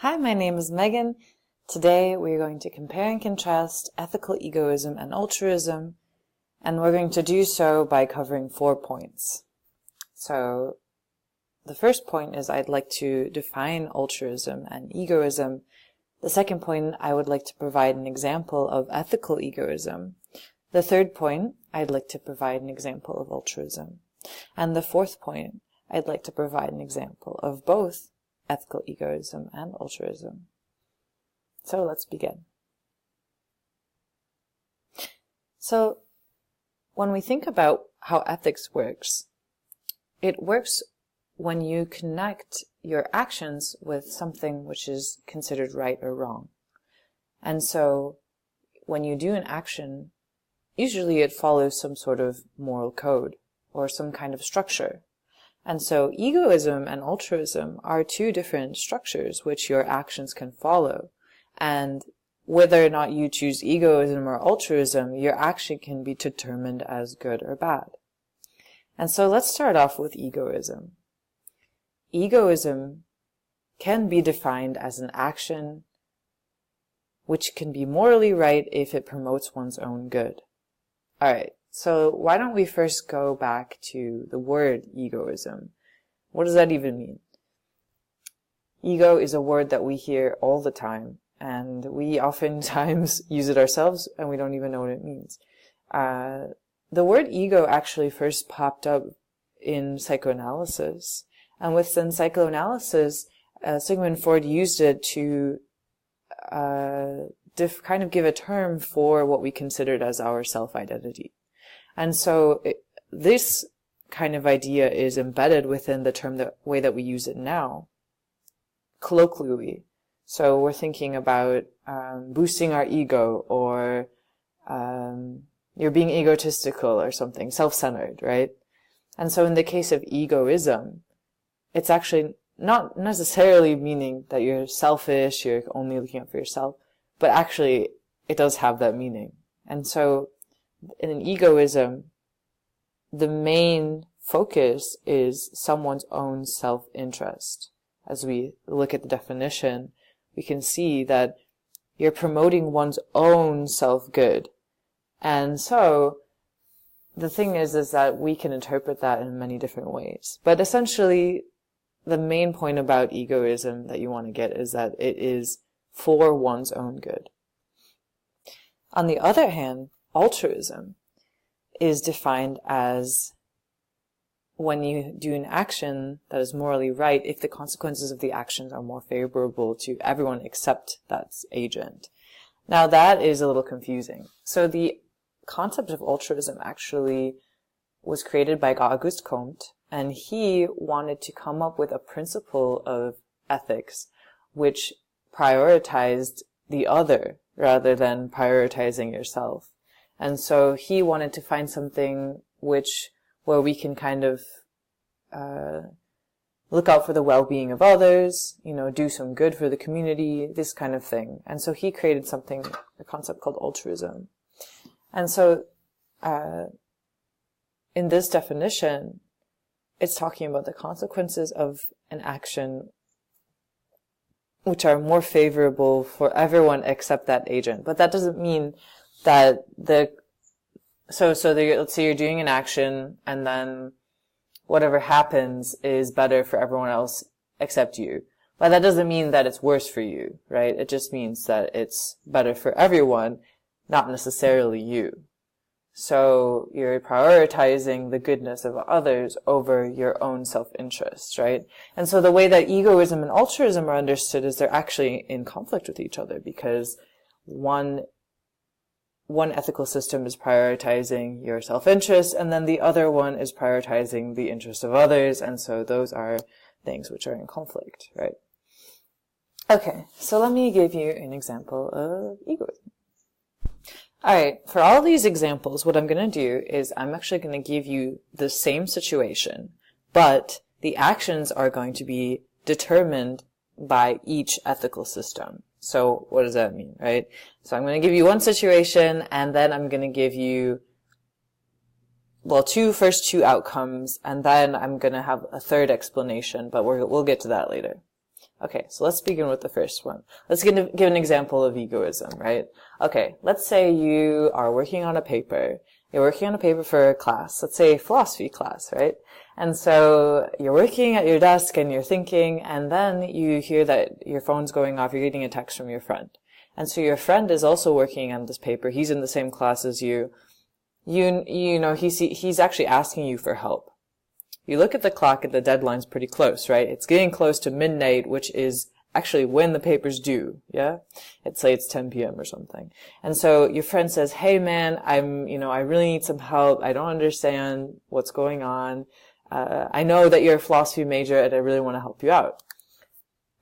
Hi, my name is Megan. Today we're going to compare and contrast ethical egoism and altruism, and we're going to do so by covering 4 points. So the first point is I'd like to define altruism and egoism. The second point, I would like to provide an example of ethical egoism. The third point, I'd like to provide an example of altruism. And the fourth point, I'd like to provide an example of both ethical egoism and altruism. So let's begin. So when we think about how ethics works, it works when you connect your actions with something which is considered right or wrong. And so when you do an action, usually it follows some sort of moral code or some kind of structure. And so egoism and altruism are two different structures which your actions can follow. And whether or not you choose egoism or altruism, your action can be determined as good or bad. And so let's start off with egoism. Egoism can be defined as an action which can be morally right if it promotes one's own good. Alright, so why don't we first go back to the word egoism? What does that even mean? Ego is a word that we hear all the time, and we oftentimes use it ourselves and we don't even know what it means. The word ego actually first popped up in psychoanalysis, and within psychoanalysis, Sigmund Freud used it to kind of give a term for what we considered as our self-identity. And so this kind of idea is embedded within the term, the way that we use it now, colloquially. So we're thinking about boosting our ego, or you're being egotistical or something, self-centered, right? And so in the case of egoism, it's actually not necessarily meaning that you're selfish, you're only looking out for yourself, but actually it does have that meaning. And so in an egoism, the main focus is someone's own self-interest. As we look at the definition, we can see that you're promoting one's own self-good. And so the thing is that we can interpret that in many different ways. But essentially, the main point about egoism that you want to get is that it is for one's own good. On the other hand, altruism is defined as when you do an action that is morally right if the consequences of the actions are more favorable to everyone except that agent. Now that is a little confusing. So the concept of altruism actually was created by Auguste Comte, and he wanted to come up with a principle of ethics which prioritized the other rather than prioritizing yourself. And so he wanted to find something where we can kind of look out for the well-being of others, do some good for the community, this kind of thing. And so he created a concept called altruism. And so in this definition, it's talking about the consequences of an action which are more favorable for everyone except that agent. But that doesn't mean that let's say you're doing an action and then whatever happens is better for everyone else except you. But that doesn't mean that it's worse for you, right? It just means that it's better for everyone, not necessarily you. So you're prioritizing the goodness of others over your own self-interest, right? And so the way that egoism and altruism are understood is they're actually in conflict with each other, because one ethical system is prioritizing your self-interest, and then the other one is prioritizing the interest of others, and so those are things which are in conflict, right? Okay, so let me give you an example of egoism. Alright, for all these examples, what I'm going to do is I'm actually going to give you the same situation, but the actions are going to be determined by each ethical system. So what does that mean, right? So I'm going to give you one situation, and then I'm going to give you, first two outcomes, and then I'm going to have a third explanation, but we'll get to that later. Okay, so let's begin with the first one. Let's give an example of egoism, right? Okay, let's say you are working on a paper. You're working on a paper for a class, let's say a philosophy class, right? And so you're working at your desk and you're thinking, and then you hear that your phone's going off, you're getting a text from your friend. And so your friend is also working on this paper. He's in the same class as you. You know, he's actually asking you for help. You look at the clock and the deadline's pretty close, right? It's getting close to midnight, which is actually when the paper's due, yeah? Say it's 10 p.m. or something. And so your friend says, hey man, I really need some help. I don't understand what's going on. I know that you're a philosophy major and I really want to help you out.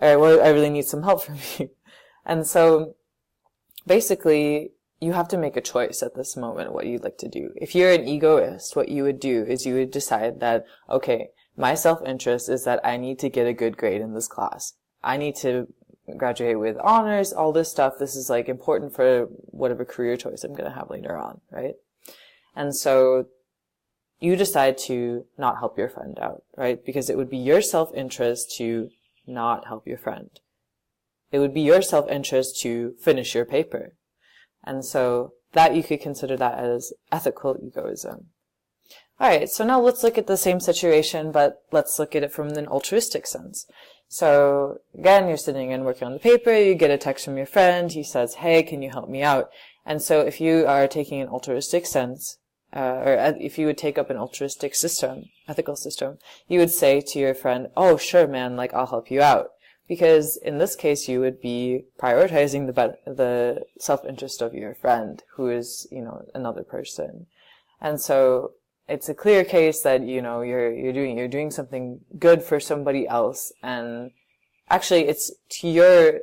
I really need some help from you. And so basically, you have to make a choice at this moment what you'd like to do. If you're an egoist, what you would do is you would decide that, okay, my self-interest is that I need to get a good grade in this class. I need to graduate with honors, all this stuff. This is like important for whatever career choice I'm going to have later on, right? And so you decide to not help your friend out, right? Because it would be your self-interest to not help your friend. It would be your self-interest to finish your paper. And so that you could consider that as ethical egoism. Alright, so now let's look at the same situation, but let's look at it from an altruistic sense. So again, you're sitting and working on the paper, you get a text from your friend, he says, hey, can you help me out? And so if you are taking an altruistic sense, or if you would take up an altruistic system, ethical system, you would say to your friend, oh, sure, man, like, I'll help you out. Because in this case, you would be prioritizing the self-interest of your friend, who is, another person. And so it's a clear case that, you're doing something good for somebody else. And actually, it's to your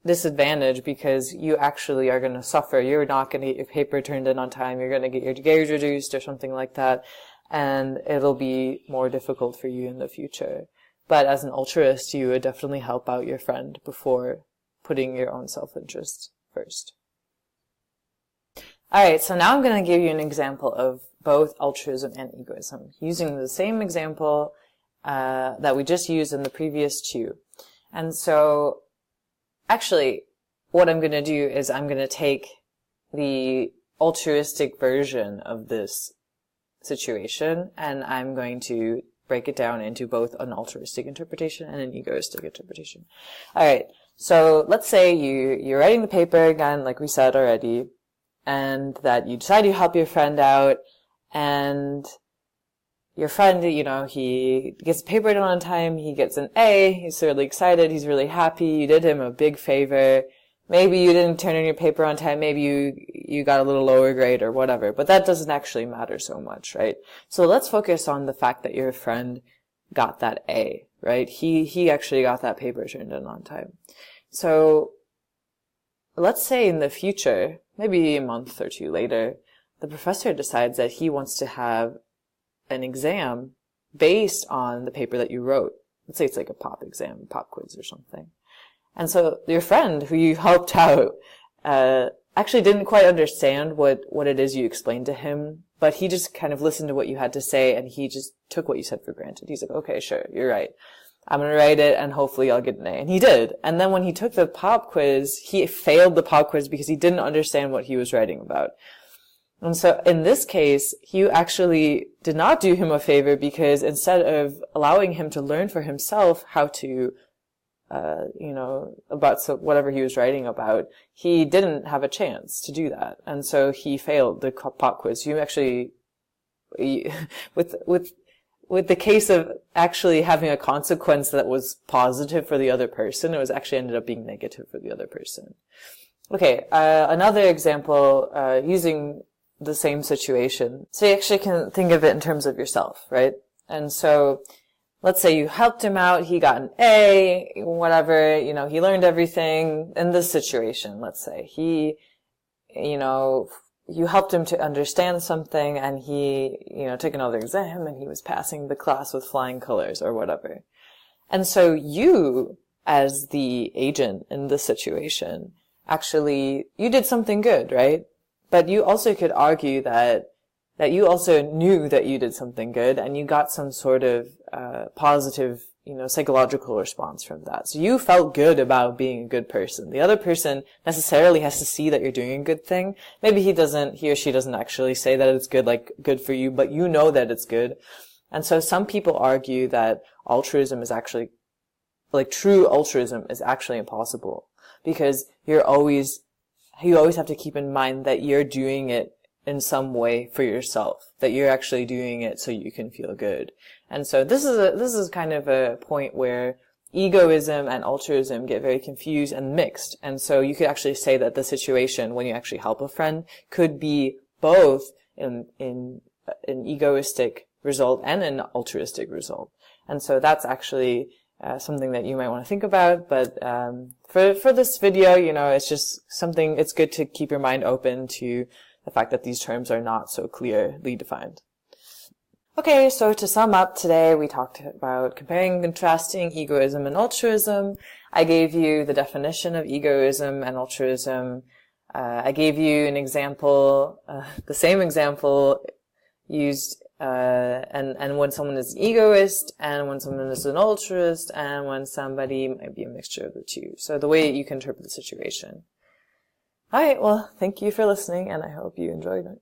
disadvantage because you actually are going to suffer. You're not going to get your paper turned in on time. You're going to get your grades reduced or something like that. And it'll be more difficult for you in the future. But as an altruist, you would definitely help out your friend before putting your own self-interest first. Alright, so now I'm going to give you an example of both altruism and egoism, using the same example that we just used in the previous two. And so, actually, what I'm going to do is I'm going to take the altruistic version of this situation, and I'm going to break it down into both an altruistic interpretation and an egoistic interpretation. Alright, so let's say you're writing the paper again, like we said already, and that you decide to help your friend out, and your friend, he gets the paper done on time, he gets an A, he's really excited, he's really happy, you did him a big favor. Maybe you didn't turn in your paper on time, maybe you got a little lower grade or whatever, but that doesn't actually matter so much, right? So let's focus on the fact that your friend got that A, right? He actually got that paper turned in on time. So let's say in the future, maybe a month or two later, the professor decides that he wants to have an exam based on the paper that you wrote. Let's say it's like a pop exam, pop quiz or something. And so your friend who you helped out actually didn't quite understand what it is you explained to him, but he just kind of listened to what you had to say and he just took what you said for granted. He's like, okay, sure, you're right. I'm going to write it and hopefully I'll get an A. And he did. And then when he took the pop quiz, he failed the pop quiz because he didn't understand what he was writing about. And so in this case, you actually did not do him a favor because instead of allowing him to learn for himself how to about whatever he was writing about, he didn't have a chance to do that. And so he failed the pop quiz. You actually, with the case of actually having a consequence that was positive for the other person, it was actually ended up being negative for the other person. Okay, another example, using the same situation. So you actually can think of it in terms of yourself, right? And so, let's say you helped him out, he got an A, whatever, he learned everything in this situation, let's say. You helped him to understand something and he, took another exam and he was passing the class with flying colors or whatever. And so you, as the agent in this situation, actually, you did something good, right? But you also could argue that that you also knew that you did something good, and you got some sort of positive, psychological response from that. So you felt good about being a good person. The other person necessarily has to see that you're doing a good thing. Maybe he or she doesn't actually say that it's good, like good for you, but you know that it's good. And so some people argue that altruism is actually, like true altruism is actually impossible, because you always have to keep in mind that you're doing it in some way for yourself, that you're actually doing it so you can feel good. And so this is kind of a point where egoism and altruism get very confused and mixed. And so you could actually say that the situation when you actually help a friend could be both in an egoistic result and an altruistic result. And so that's actually something that you might want to think about. But for this video, it's just something, it's good to keep your mind open to the fact that these terms are not so clearly defined. Okay, so to sum up, today we talked about comparing and contrasting egoism and altruism. I gave you the definition of egoism and altruism. I gave you an example, the same example used, and when someone is an egoist, and when someone is an altruist, and when somebody might be a mixture of the two. So the way you can interpret the situation. Alright, well, thank you for listening, and I hope you enjoyed it.